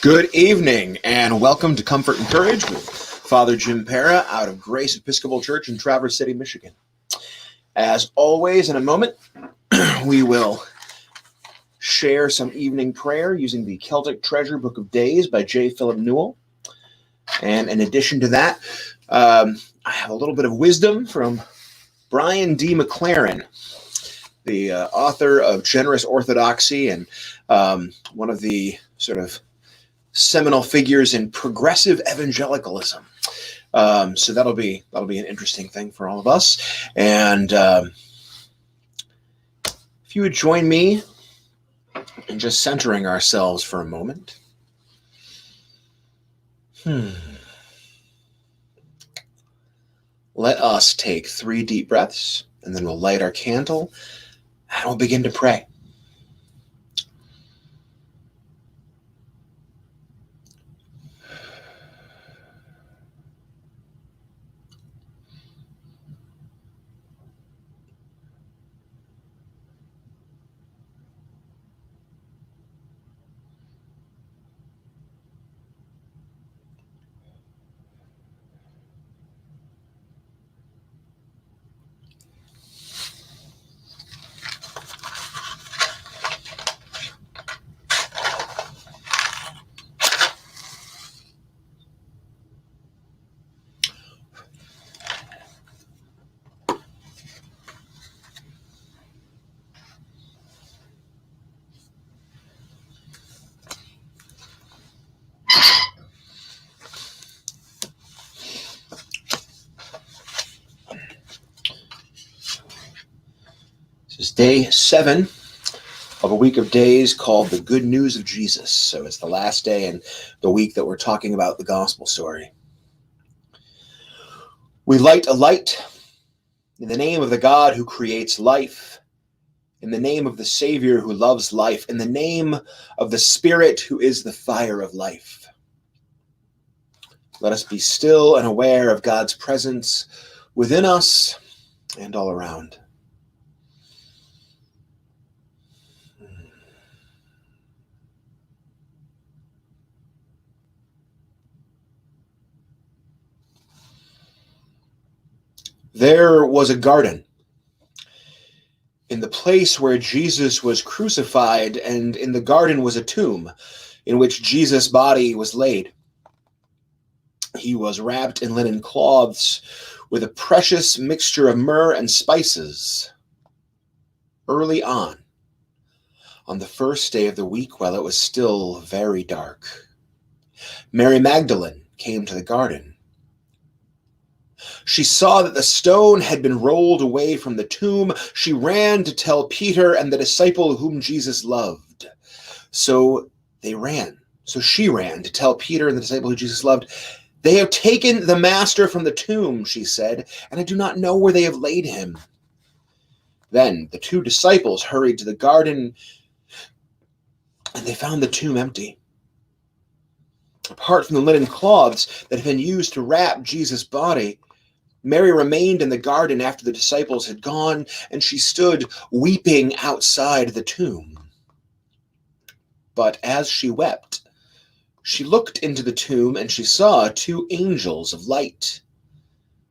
Good evening, and welcome to Comfort and Courage with Father Jim Pera out of Grace Episcopal Church in Traverse City, Michigan. As always, in a moment, we will share some evening prayer using the Celtic Treasure Book of Days by J. Philip Newell. And in addition to that, I have a little bit of wisdom from Brian D. McLaren, the author of Generous Orthodoxy and one of the sort of seminal figures in progressive evangelicalism. So that'll be an interesting thing for all of us. And if you would join me in just centering ourselves for a moment. Let us take 3 deep breaths, and then we'll light our candle, and we'll begin to pray. This is day 7 of a week of days called the Good News of Jesus. So it's the last day in the week that we're talking about the gospel story. We light a light in the name of the God who creates life, in the name of the Savior who loves life, in the name of the Spirit who is the fire of life. Let us be still and aware of God's presence within us and all around. There was a garden in the place where Jesus was crucified, and in the garden was a tomb in which Jesus' body was laid. He was wrapped in linen cloths with a precious mixture of myrrh and spices. Early on the first day of the week, while it was still very dark, Mary Magdalene came to the garden. She saw that the stone had been rolled away from the tomb. She ran to tell Peter and the disciple whom Jesus loved. So she ran to tell Peter and the disciple who Jesus loved. "They have taken the master from the tomb," she said, "and I do not know where they have laid him." Then the 2 disciples hurried to the garden, and they found the tomb empty. Apart from the linen cloths that had been used to wrap Jesus' body, Mary remained in the garden after the disciples had gone, and she stood weeping outside the tomb. But as she wept, she looked into the tomb, and she saw 2 angels of light.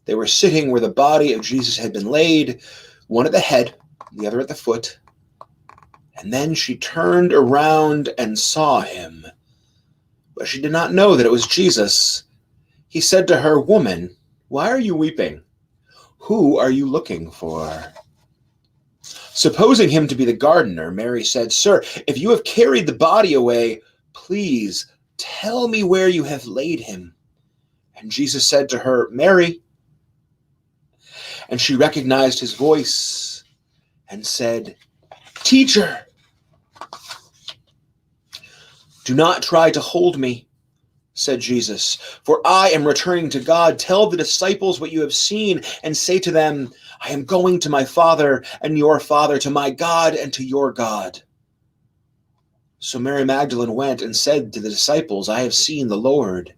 They were sitting where the body of Jesus had been laid, one at the head, the other at the foot. And then she turned around and saw him, but she did not know that it was Jesus. He said to her, "Woman, why are you weeping? Who are you looking for?" Supposing him to be the gardener, Mary said, "Sir, if you have carried the body away, please tell me where you have laid him." And Jesus said to her, "Mary." And she recognized his voice and said, "Teacher." "Do not try to hold me," said Jesus, "for I am returning to God. Tell the disciples what you have seen and say to them, I am going to my Father and your Father, to my God and to your God." So Mary Magdalene went and said to the disciples, "I have seen the Lord."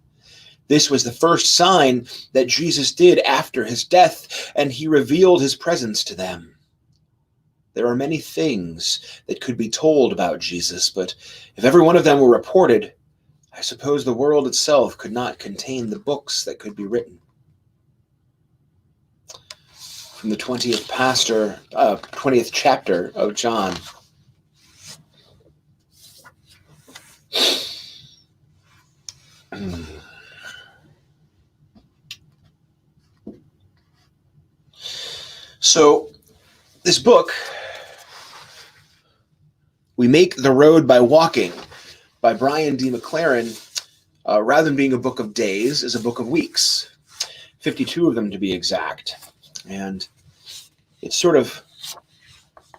This was the first sign that Jesus did after his death, and he revealed his presence to them. There are many things that could be told about Jesus, but if every one of them were reported, I suppose the world itself could not contain the books that could be written. From the 20th chapter of John. So, this book, We Make the Road by Walking, by Brian D. McLaren, rather than being a book of days, is a book of weeks. 52 of them to be exact. And it sort of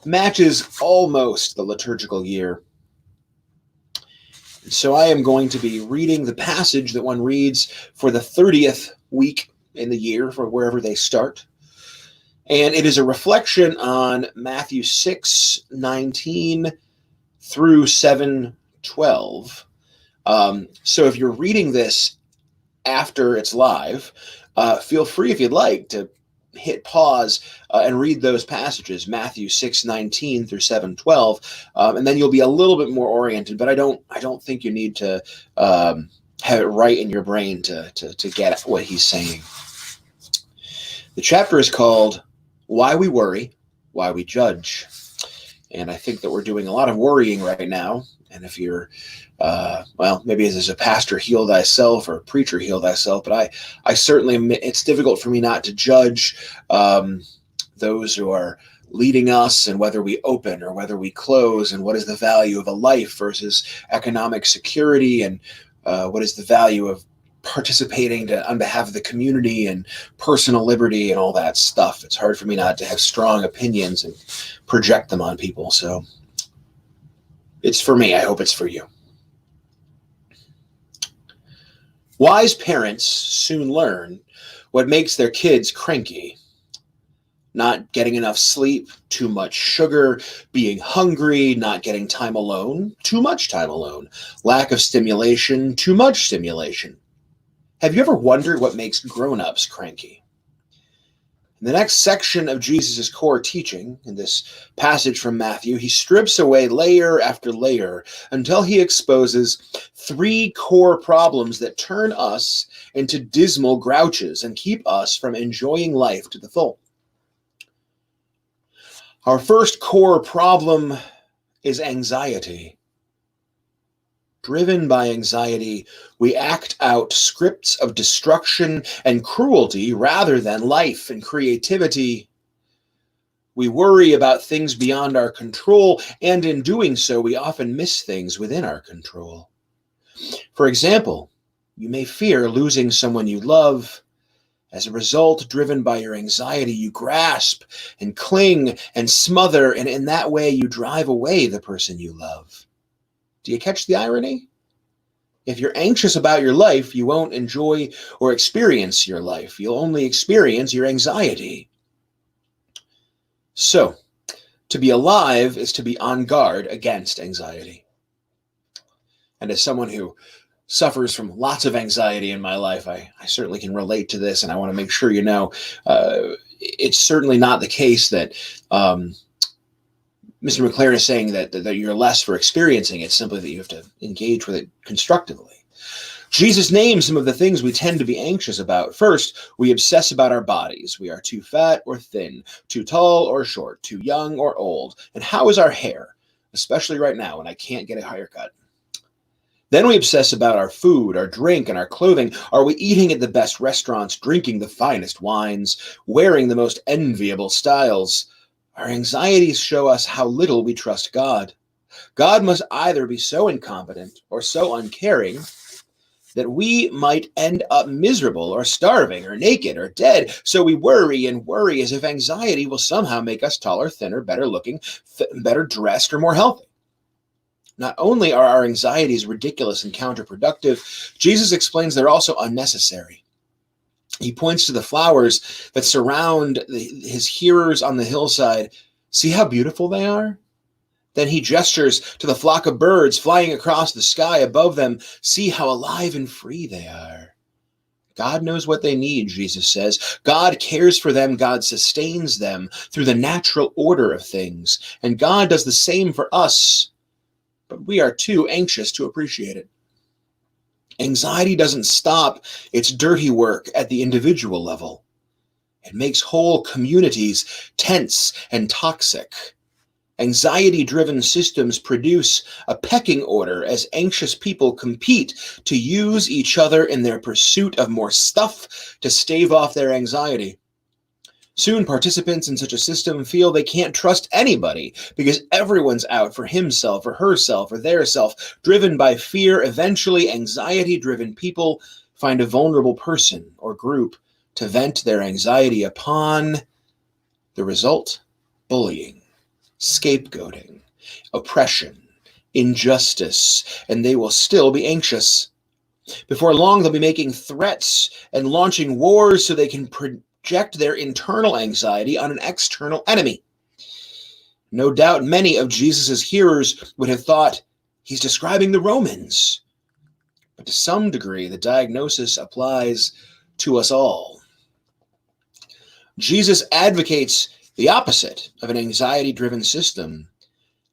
matches almost the liturgical year. And so I am going to be reading the passage that one reads for the 30th week in the year, for wherever they start. And it is a reflection on Matthew 6:19 through 7:12. So if you're reading this after it's live, feel free, if you'd like, to hit pause and read those passages, Matthew 6:19 through 7:12, and then you'll be a little bit more oriented. But I don't think you need to have it right in your brain to get what he's saying. The chapter is called Why We Worry, Why We Judge. And I think that we're doing a lot of worrying right now. And if you're, maybe as a pastor, heal thyself, or a preacher, heal thyself. But I certainly, it's difficult for me not to judge those who are leading us, and whether we open or whether we close, and what is the value of a life versus economic security, and what is the value of participating on behalf of the community and personal liberty and all that stuff. It's hard for me not to have strong opinions and project them on people. So it's for me. I hope it's for you. Wise parents soon learn what makes their kids cranky. Not getting enough sleep, too much sugar, being hungry, not getting time alone, too much time alone, lack of stimulation, too much stimulation. Have you ever wondered what makes grown-ups cranky? In the next section of Jesus' core teaching, in this passage from Matthew, he strips away layer after layer until he exposes 3 core problems that turn us into dismal grouches and keep us from enjoying life to the full. Our first core problem is anxiety. Driven by anxiety, we act out scripts of destruction and cruelty rather than life and creativity. We worry about things beyond our control, and in doing so, we often miss things within our control. For example, you may fear losing someone you love. As a result, driven by your anxiety, you grasp and cling and smother, and in that way, you drive away the person you love. Do you catch the irony? If you're anxious about your life, you won't enjoy or experience your life. You'll only experience your anxiety. So, to be alive is to be on guard against anxiety. And as someone who suffers from lots of anxiety in my life, I certainly can relate to this, and I want to make sure you know it's certainly not the case that Mr. McLaren is saying that you're less for experiencing it, simply that you have to engage with it constructively. Jesus names some of the things we tend to be anxious about. First, we obsess about our bodies. We are too fat or thin, too tall or short, too young or old. And how is our hair, especially right now when I can't get a haircut? Then we obsess about our food, our drink, and our clothing. Are we eating at the best restaurants, drinking the finest wines, wearing the most enviable styles? Our anxieties show us how little we trust God. God must either be so incompetent or so uncaring that we might end up miserable or starving or naked or dead. So we worry and worry as if anxiety will somehow make us taller, thinner, better looking, better dressed, or more healthy. Not only are our anxieties ridiculous and counterproductive, Jesus explains they're also unnecessary. He points to the flowers that surround his hearers on the hillside. See how beautiful they are? Then he gestures to the flock of birds flying across the sky above them. See how alive and free they are. God knows what they need, Jesus says. God cares for them. God sustains them through the natural order of things. And God does the same for us. But we are too anxious to appreciate it. Anxiety doesn't stop its dirty work at the individual level. It makes whole communities tense and toxic. Anxiety-driven systems produce a pecking order as anxious people compete to use each other in their pursuit of more stuff to stave off their anxiety. Soon, participants in such a system feel they can't trust anybody because everyone's out for himself or herself or their self. Driven by fear, eventually anxiety-driven people find a vulnerable person or group to vent their anxiety upon. The result? Bullying, scapegoating, oppression, injustice, and they will still be anxious. Before long, they'll be making threats and launching wars so they can project their internal anxiety on an external enemy. No doubt many of Jesus' hearers would have thought he's describing the Romans. But to some degree, the diagnosis applies to us all. Jesus advocates the opposite of an anxiety-driven system.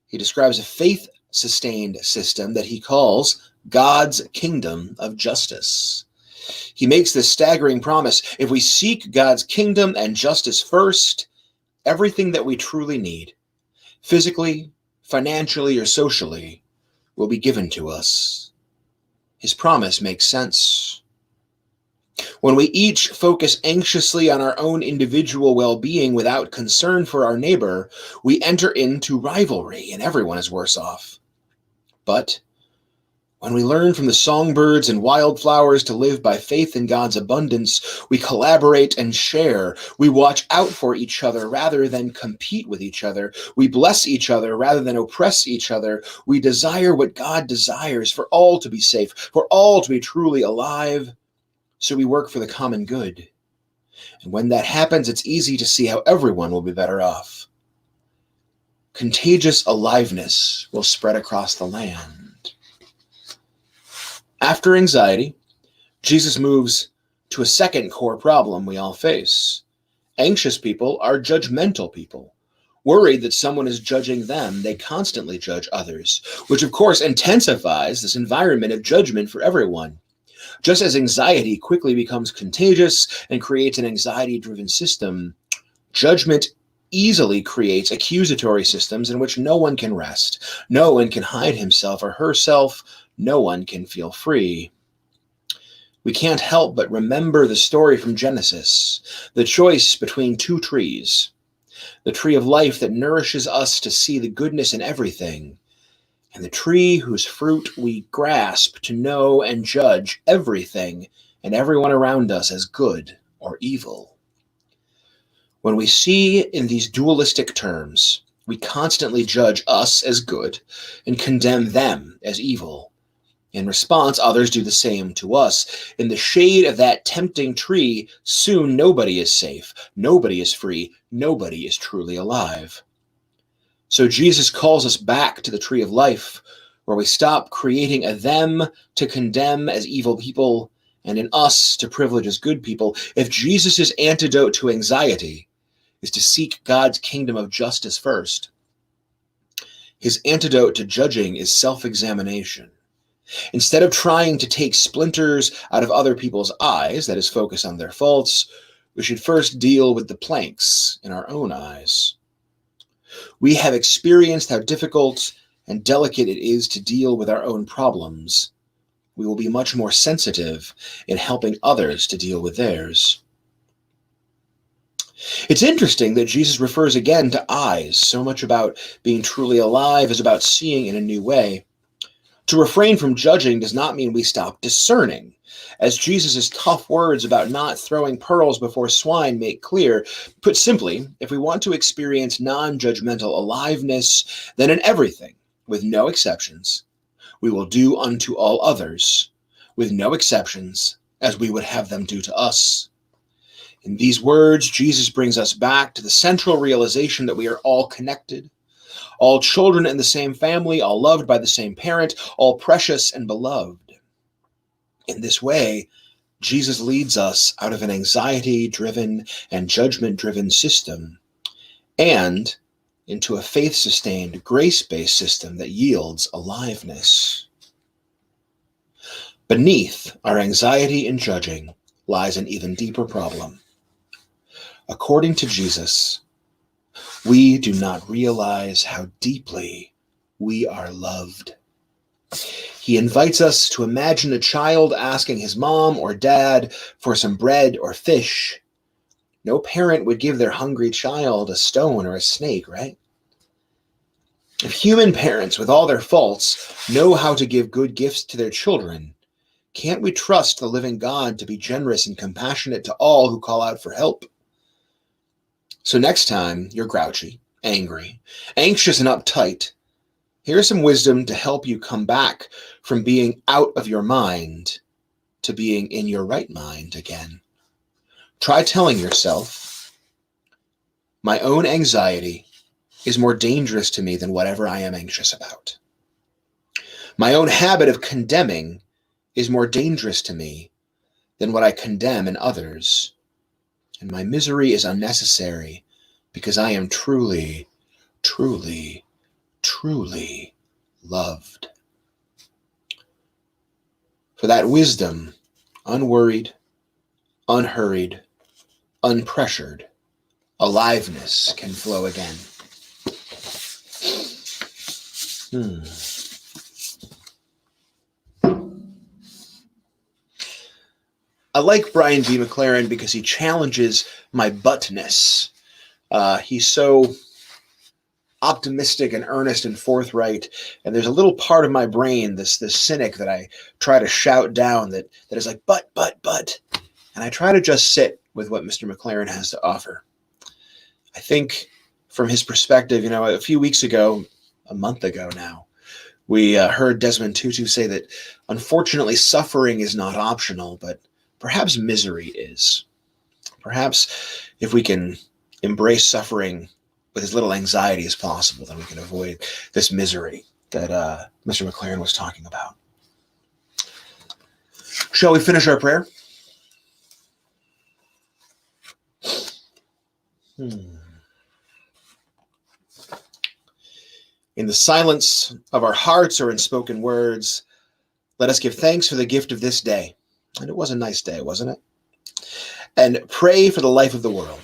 He describes a faith-sustained system that he calls God's kingdom of justice. He makes this staggering promise: if we seek God's kingdom and justice first, everything that we truly need, physically, financially, or socially, will be given to us. His promise makes sense. When we each focus anxiously on our own individual well-being without concern for our neighbor, we enter into rivalry and everyone is worse off. But when we learn from the songbirds and wildflowers to live by faith in God's abundance, we collaborate and share. We watch out for each other rather than compete with each other. We bless each other rather than oppress each other. We desire what God desires, for all to be safe, for all to be truly alive. So we work for the common good. And when that happens, it's easy to see how everyone will be better off. Contagious aliveness will spread across the land. After anxiety, Jesus moves to a second core problem we all face. Anxious people are judgmental people. Worried that someone is judging them, they constantly judge others, which of course intensifies this environment of judgment for everyone. Just as anxiety quickly becomes contagious and creates an anxiety-driven system, judgment easily creates accusatory systems in which no one can rest, no one can hide himself or herself, no one can feel free. We can't help but remember the story from Genesis, the choice between two trees, the tree of life that nourishes us to see the goodness in everything, and the tree whose fruit we grasp to know and judge everything and everyone around us as good or evil. When we see in these dualistic terms, we constantly judge us as good and condemn them as evil. In response, others do the same to us. In the shade of that tempting tree, soon nobody is safe, nobody is free, nobody is truly alive. So Jesus calls us back to the tree of life, where we stop creating a them to condemn as evil people and an us to privilege as good people. If Jesus' antidote to anxiety is to seek God's kingdom of justice first, his antidote to judging is self-examination. Instead of trying to take splinters out of other people's eyes, that is, focus on their faults, we should first deal with the planks in our own eyes. We have experienced how difficult and delicate it is to deal with our own problems. We will be much more sensitive in helping others to deal with theirs. It's interesting that Jesus refers again to eyes. So much about being truly alive is about seeing in a new way. To refrain from judging does not mean we stop discerning. As Jesus' tough words about not throwing pearls before swine make clear, put simply, if we want to experience non-judgmental aliveness, then in everything, with no exceptions, we will do unto all others, with no exceptions, as we would have them do to us. In these words, Jesus brings us back to the central realization that we are all connected, all children in the same family, all loved by the same parent, all precious and beloved. In this way, Jesus leads us out of an anxiety-driven and judgment-driven system and into a faith-sustained, grace-based system that yields aliveness. Beneath our anxiety and judging lies an even deeper problem. According to Jesus, we do not realize how deeply we are loved. He invites us to imagine a child asking his mom or dad for some bread or fish. No parent would give their hungry child a stone or a snake, right? If human parents, with all their faults, know how to give good gifts to their children, can't we trust the living God to be generous and compassionate to all who call out for help? So next time you're grouchy, angry, anxious, and uptight, here's some wisdom to help you come back from being out of your mind to being in your right mind again. Try telling yourself, my own anxiety is more dangerous to me than whatever I am anxious about. My own habit of condemning is more dangerous to me than what I condemn in others. And my misery is unnecessary because I am truly, truly, truly loved. For that wisdom, unworried, unhurried, unpressured, aliveness can flow again. I like Brian D. McLaren because he challenges my buttness. He's so optimistic and earnest and forthright, and there's a little part of my brain, this cynic that I try to shout down that is like, but, and I try to just sit with what Mr. McLaren has to offer. I think from his perspective, a few weeks ago, a month ago now, we heard Desmond Tutu say that unfortunately suffering is not optional, but perhaps misery is. Perhaps if we can embrace suffering with as little anxiety as possible, then we can avoid this misery that Mr. McLaren was talking about. Shall we finish our prayer? In the silence of our hearts or in spoken words, let us give thanks for the gift of this day. And it was a nice day, wasn't it? And pray for the life of the world.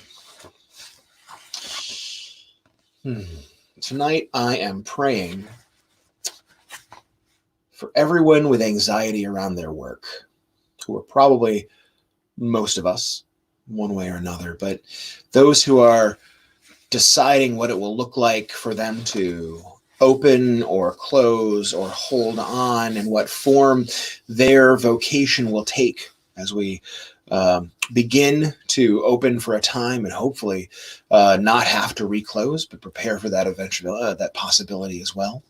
Tonight I am praying for everyone with anxiety around their work, who are probably most of us, one way or another, but those who are deciding what it will look like for them to open or close or hold on, and what form their vocation will take as we begin to open for a time and hopefully not have to reclose, but prepare for that eventual that possibility as well.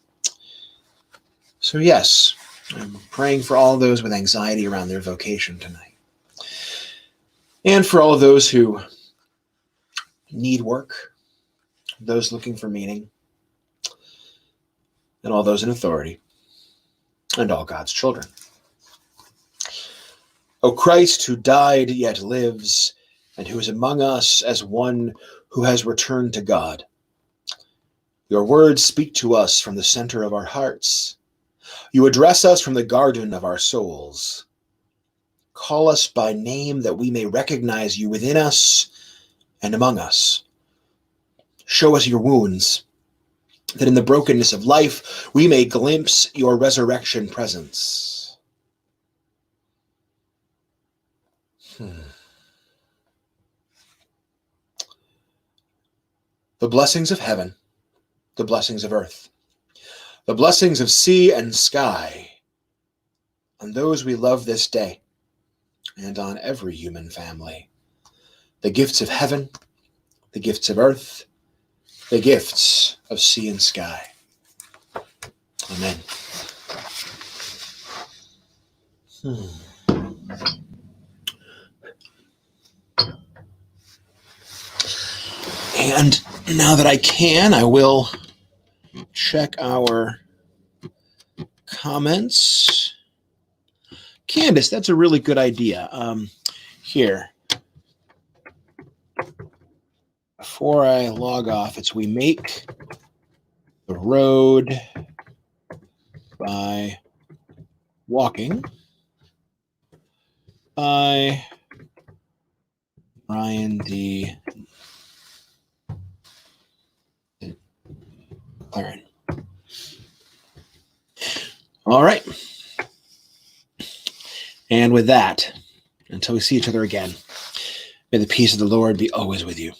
So yes, I'm praying for all those with anxiety around their vocation tonight, and for all of those who need work, those looking for meaning, and all those in authority, and all God's children. O Christ, who died yet lives, and who is among us as one who has returned to God, your words speak to us from the center of our hearts. You address us from the garden of our souls. Call us by name that we may recognize you within us and among us. Show us your wounds, that in the brokenness of life we may glimpse your resurrection presence. The blessings of heaven, the blessings of earth, the blessings of sea and sky, on those we love this day, and on every human family. The gifts of heaven, the gifts of earth, the gifts of sea and sky. Amen. And now that I can, I will check our comments. Candace, that's a really good idea. Here, before I log off, it's we make the road by walking. I, Ryan D. Claren. All right. And with that, until we see each other again, may the peace of the Lord be always with you.